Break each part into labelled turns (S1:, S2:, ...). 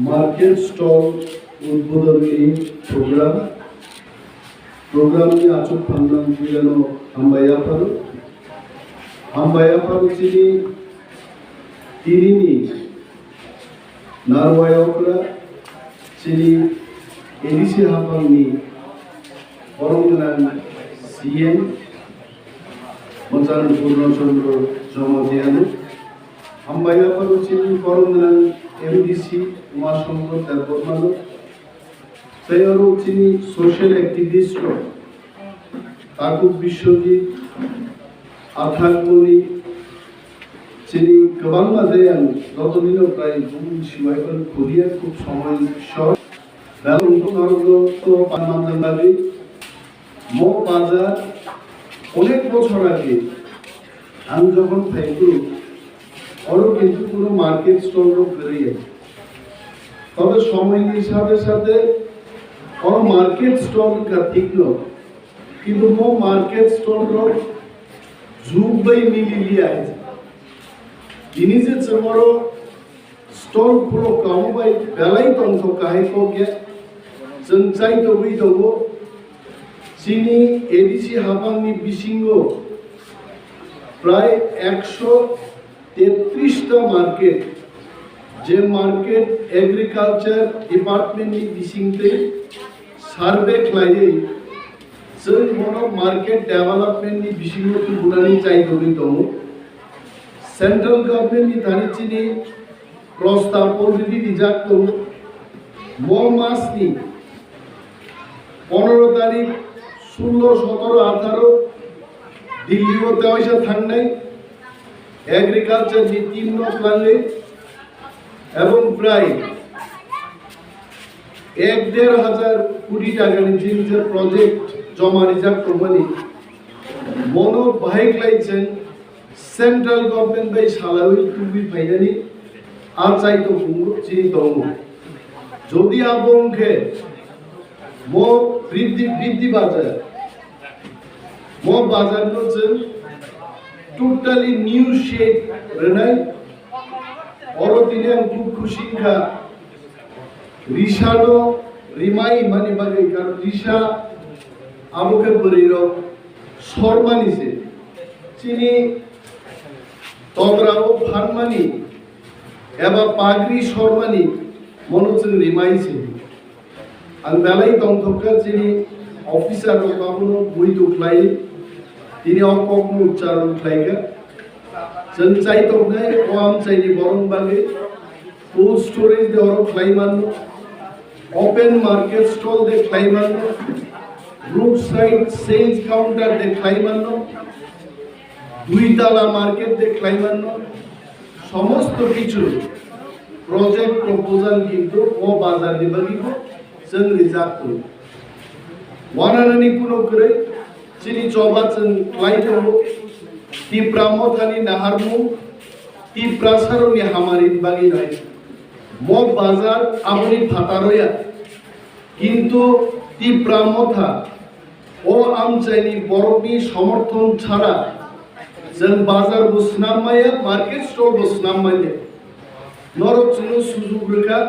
S1: market stall উদ্বোধনী programnya acuk pandang pilihan hambaya paru ini narwaya okra sini edisi Haphang ni orang dengan CM Mancan Purna Chandra Jamadianu hambaya paru sini orang dengan MDC Masangro Debbarma saya orang sini social activist aku Biswajit Haphang sini kebang ada yang waktu ini orang pun siapa kuliah kup sama short dan untuk orang tu pandangan lagi mau bazar অনেক বছর আগে আমি যখন থাকি ওরও কিন্তু পুরো market stall বেরিয়ে তবে সময় হিসাবের সাথে और मार्केट स्टॉल का ठीक लो कि वो मार्केट स्टॉल रो जुग भाई मिली लिया है इन्हीं से चमड़ो स्टॉल पुरो काम भाई पहला ही तो काहे को क्या संचाई तो भी तो वो चीनी एडीसी हाफांग नी बिशिंगो प्राय 133 टा मार्केट जे मार्केट एग्रीकल्चर डिपार्टमेंट नी बिशिंगते सार्वे खालायो जों बर' मार्केट डेभेलपमेंट नि बिथिङाव बुंनानै जायगोरि दङ सेंट्रल गभर्नमेंट नि दानिथिनि प्रस्ताव अलरेडी रिजार्भ दङ म मासनि 15 तारिख 16 17 18 दिल्लीयाव देवायसा थांनाय एग्रीकल्चर नि 3 मास लागे এবং প্রায় 1,500 কোটি টাকা যে প্রজেক্ট জমা রিজার্ভ কোম্পানি মনো বাহিক লাইছেন সেন্ট্রাল গভর্নমেন্ট বাই সালাউই টুবি ফাইনালি আর চাইতো বুঙ্গো চিনি দম যদি আবংকে মো বৃদ্ধি বাজার মো বাজার নছেন টোটালি নিউ শেপ রেনাই অরতিনে খুব খুশি খা রিশানো রিমাই মানে বাগে কারণ রিশা আমকে বরিরো শর্মানিছে চিনি তগরাও ফানমানি এবা পাগরি শর্মানি মনোচন রিমাইছে আন বেলাই তংথকা চিনি অফিসার বাবুনো বইতো খ্লাই তিনি অকগ্ন উচ্চারণ খ্লাইগা जों चाइतोंनाय ओआम चाइनि बरं बागे कोल्ड स्टोरेज दे और ख्लाइमानो ओपन मार्केट स्टॉल दे ख्लाइमानो रूट साइड सेल्स काउंटर दे ख्लाइमानो दुईतला मार्केट दे ख्लाइमानो समस्त किछु प्रोजेक्ट प्रपोजल किन्तु ओ बाजार नि बागिको जों रिजार्भ करो वानानानि कुनो करे चिनि चौबा जों ख्लाइदो ती प्रामथानी नाहारमु ती प्रासारनि हामारिन बागि नय म बाजार आबनि फातारया किन्तु ती प्रामथा ओ आमचाइनि बरफनि समर्थन छाड़ा जों बाजार बसनामाया मार्केट स्टल बसनामाया नरचुनु सुजुग रेखा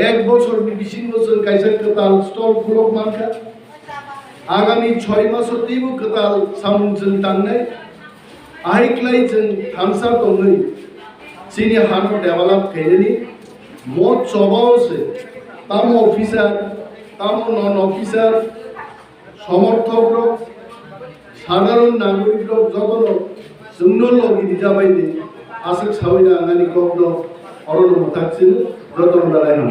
S1: एक बछरनि बिसिङाव जों कायसा खोताल स्टल खुलक मानखा आगामी 6 मासतिबो खोताल सामुंजों थांनाय आइक्लाइ जों थांसा दङै सिनि हानो डेभेलप खायनि मत चबावसे ताम अफिसार ताम नन अफिसार समर्थक साधारण नागरिक जतन जोंनो लगि दिजाबायदि आसक सावैना आंगानि कग्न अरन मथाकसिन जतन लालायनो